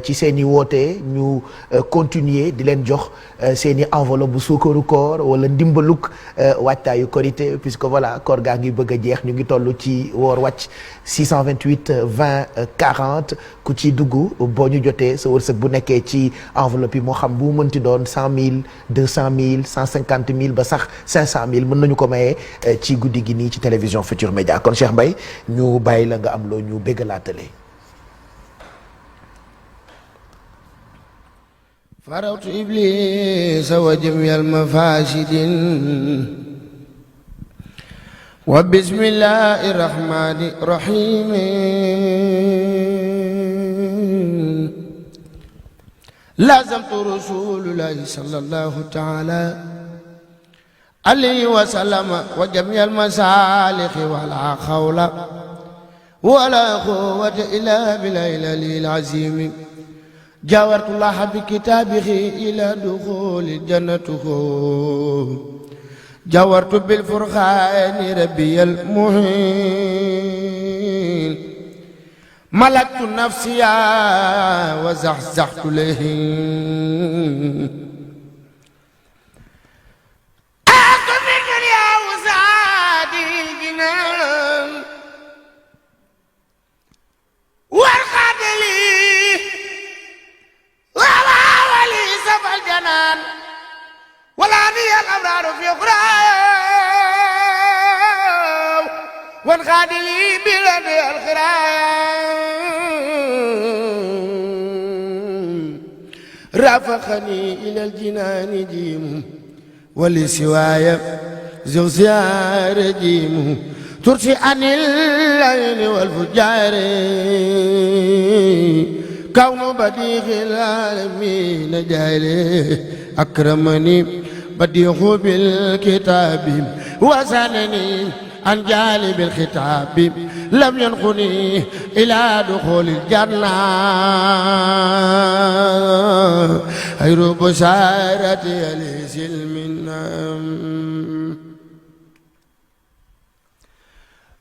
ci seen i woote ñu continuer di leen jox seen i enveloppe bu suukaru koor wala ndimbaluk waajtaayu korité puisque voilà koor gaa ngi bëgg a jeex ñu ngi toll ci woor wàcc 628 20 40 ku ci dugg boo ñu jotee sa wërsëg bu nekkee ci enveloppe yi moo xam bu mënti doon 100 000 200 000 150 000 ba sax 500 000 mën nañu ko mayee ci guddi gi nii ci télévision Futur Média kon Cheikh Mbaye ñu bàyyi la nga am loo ñu béggalaatale. فرط إبليس وجميع المفاسد وبسم الله الرحمن الرحيم لازمت رسول الله صلى الله تعالى عليه وسلم وجميع المسالك ولا حول ولا قوة إلا بالله العظيم جاورت الله بكتابه إلى دخول جنته جاورت بالفرقان ربي المهين ملكت نفسي وزحزحت له أخذ الدنيا وزادي الجنان والقاد لي الجنان ولا ني الأبرار في غراو وانغاد لي بلد الخرام رافقني إلى الجنان جيم ولسواي زوزيار جيم ترشي عن الليل والفجار كون بديع العالمين جاهله أكرمني بديع بالكتاب وزنني عن جالب الخطاب لم ينقني إلى دخول الجنة خير بشارة ليس المنى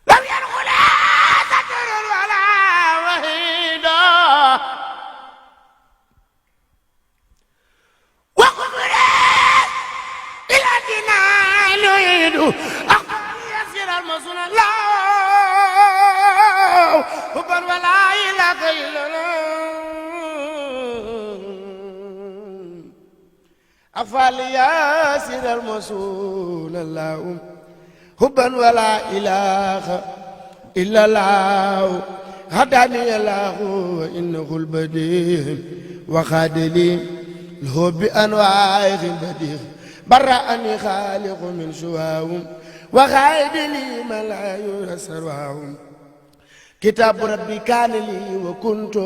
لم ينقني ستر ولا وحيدا يسير المسؤول الله حبا ولا إله إلا الله أفعل يسير المسؤول الله حبا ولا إله إلا الله هداني الله وإنه البديع وخاد لي له بأنواع البديع برأني خالق من سواهم وغايد لي ما لا يسر وهم كتاب ربي كان لي وكنت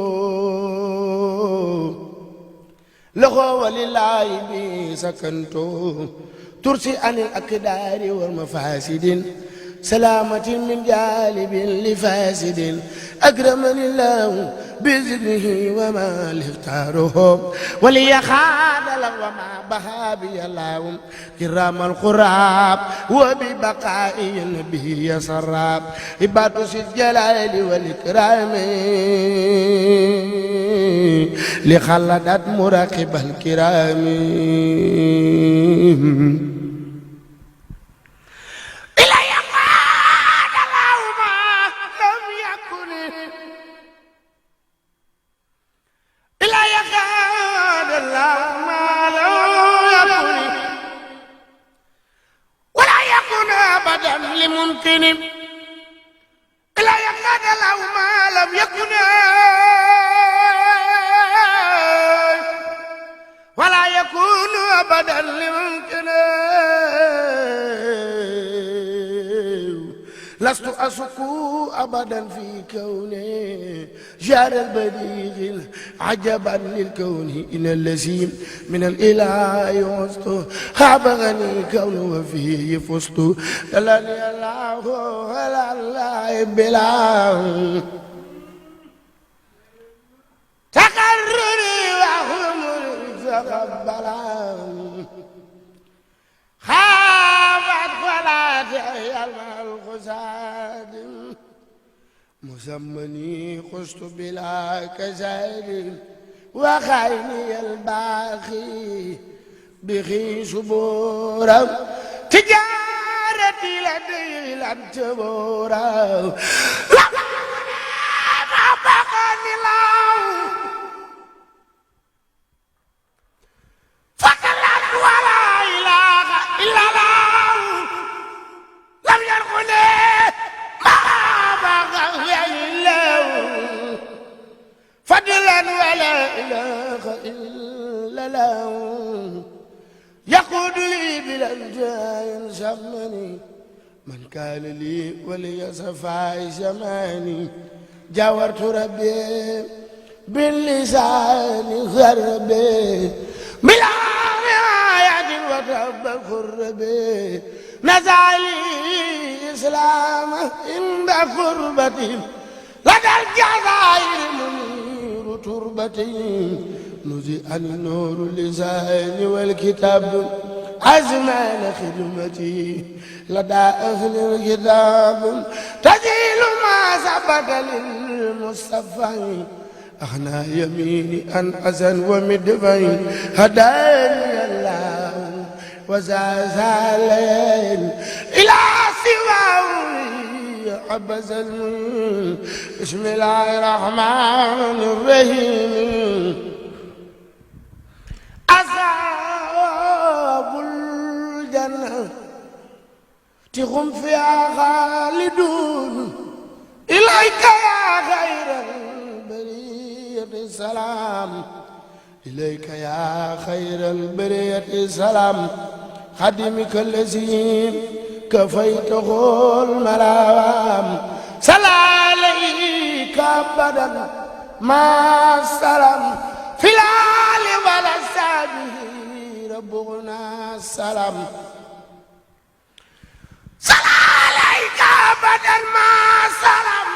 له ولله بي سكنت ترسي عن الأقدار والمفاسد سلامة من جالب لفاسد أكرمني الله بذكره وما لاختاره ولي خاد له وما بها بي الله كرام القراب وببقاء النبي يسراب عباد الجلال والإكرام لخلدت مراقب الكرام لممكن لا يقعد له ما لم يكن ولا يكون أبدا لممكن لست أشك أبدا في كوني جار البديع عجبا للكون إن الذي من الإله يوسط خابغني الكون وفيه فزت دلني الله على الله بلا تقرري وأمري تقبلا خافت فلا الخزاد مسمني خشت بلا كزاد وخيني الباخي بخي شبورا تجارتي لدي لم تبورا لما بقاني الله فكلت ولا إله إلا الله لم يرقني ما بقى الله فضلا ولا إله إلا الله يقود لي بالأنجاء ينشمني من كان لي ولي صفاء زماني جاورت ربي باللسان غربي بلا رعاية وتبك ربي نزالي إسلام عند قربتي لدى الجزائر منير تربتي نزئني نور اللسان والكتاب أزمان خدمتي لدى أهل الكتاب تزيل ما سبق للمصطفى أغنى يميني أن أزن ومدفعي هداني الله وزازالين إلى سواه عبزا بسم الله الرحمن الرحيم أصحاب الجنة هم فيها خالدون إليك يا خير البرية السلام إليك يا خير البرية السلام خدمك الذي كفيته الملام صلى عليك أبدا ما السلام في الآل والأصحاب ربنا السلام صلى عليك أبدا ما السلام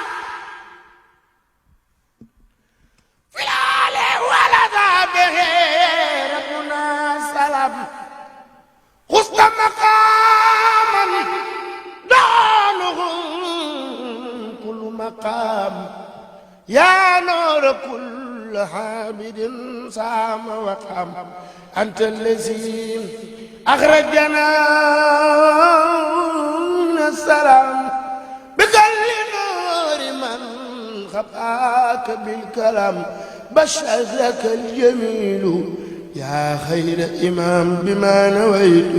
في الآل والأصحاب ربنا السلام خذت مقاما دونه كل مقام يا نور كل حامد صام وقام أنت الذي أخرجنا من السلام بكل نور من خفاك بالكلام بشرك الجميل يا خير إمام بما نويت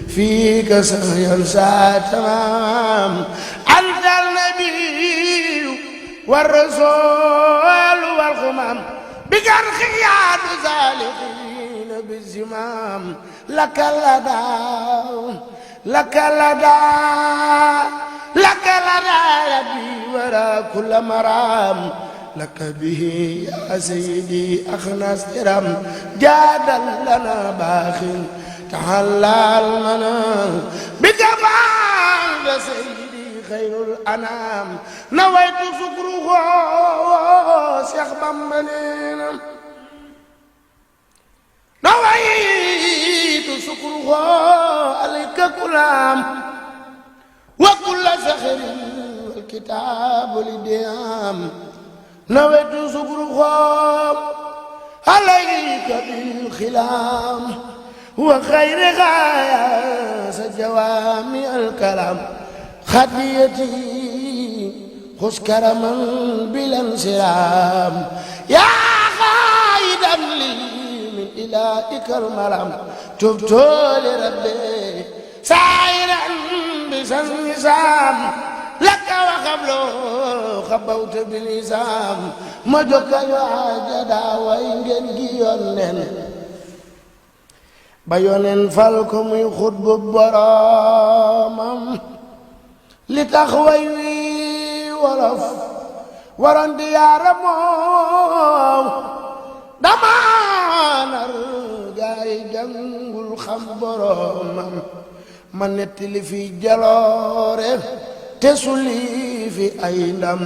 فيك سينسى تمام أنت النبي والرسول والخمام بك الخيار زالقين بالزمام لك لدى لك لدى لك لدى ربي وراء كل مرام لك به يا سيدي أخنا استرام جادا لنا باخ تحلى المنام بجمال سيدي خير الأنام نويت سكره شيخ بمبنين نويت سكره عليك كلام وكل سخر الكتاب لديام نويت سكره عليك بالخلام وخير غاية جوامع الكلام خديتي خذ كرما بلا انسلام يا خايدا لي من إلهك المرام تبت لربي سائرا بسن نسام لك وقبله خبوت بالنسام مجوك يعجدا وإنجن جيونن بيونن فالكم يخطب برامم لتخوي ولف ورن ديار موم دمانر جاي جنگul xam boromam ma nettali fi jaloore te suli fi ay ndam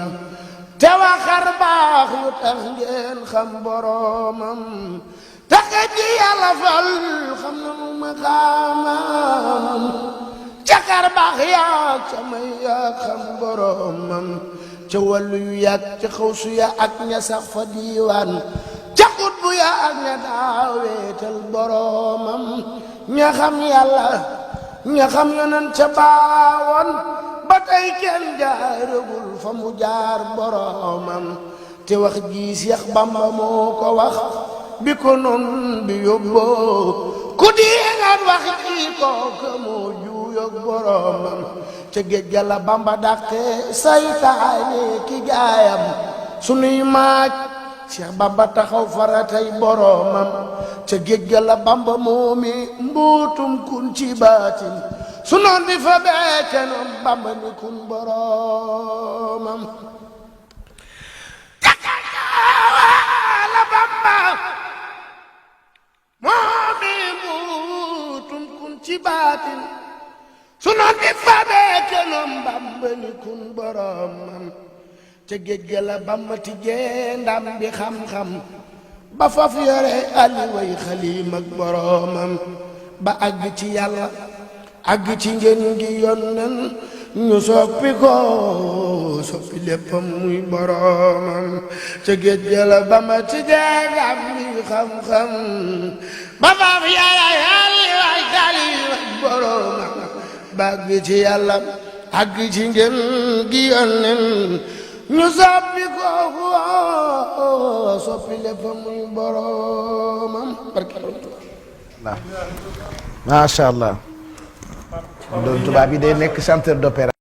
te waxar baax yu tax ngeen xam boromam taxe ji Yàlla fal xam na mu maqaamam cakar baax yaag ca may yaag xam boromam ca wàllu yu yàgg ca xawsu ya ak ña sax fa diiwaan ca xut bu ya daa weetal boroomam ña xam yàlla ña xam yonen ca baawoon ba tey kenn jaaragul fa mu jaar boroomam te wax ji Seex Bamba moo ko wax bi ko noon bi yóbboo ku diingat wax ji kooka moo juuyoog boroomam ca géej ga la Bamba dàqe saytaane ki gaayam sunuy maaj Seex Bamba taxaw faratay boroomam ca géej ga la Bamba moomi mbootum kun ci baatin su noon bi fa beeke noon Bamba ni kun boroomam la Bamba moomi mbootum kun ci baatin su noon bi fa beeke noon Bamba ni kun boroomam ca géej ga la Bamba tijjee ndam bi xam-xam ba faf yore aliway xaliim ak boroomam ba àgg ci yàlla àgg ci ngeen gi yonnen ñu soppi ko soppi léppam muy boroomam ca géej ga la Bamba tijjee ndam bi xam-xam ba faf yore aliway xaliim ak boroomam ba àgg ci yàlla àgg ci ngeen gi yonnen ñu soppi ko soppi lépp muy boroomam barke macha allah doon tubaab yi day nekk chanteur d'opéra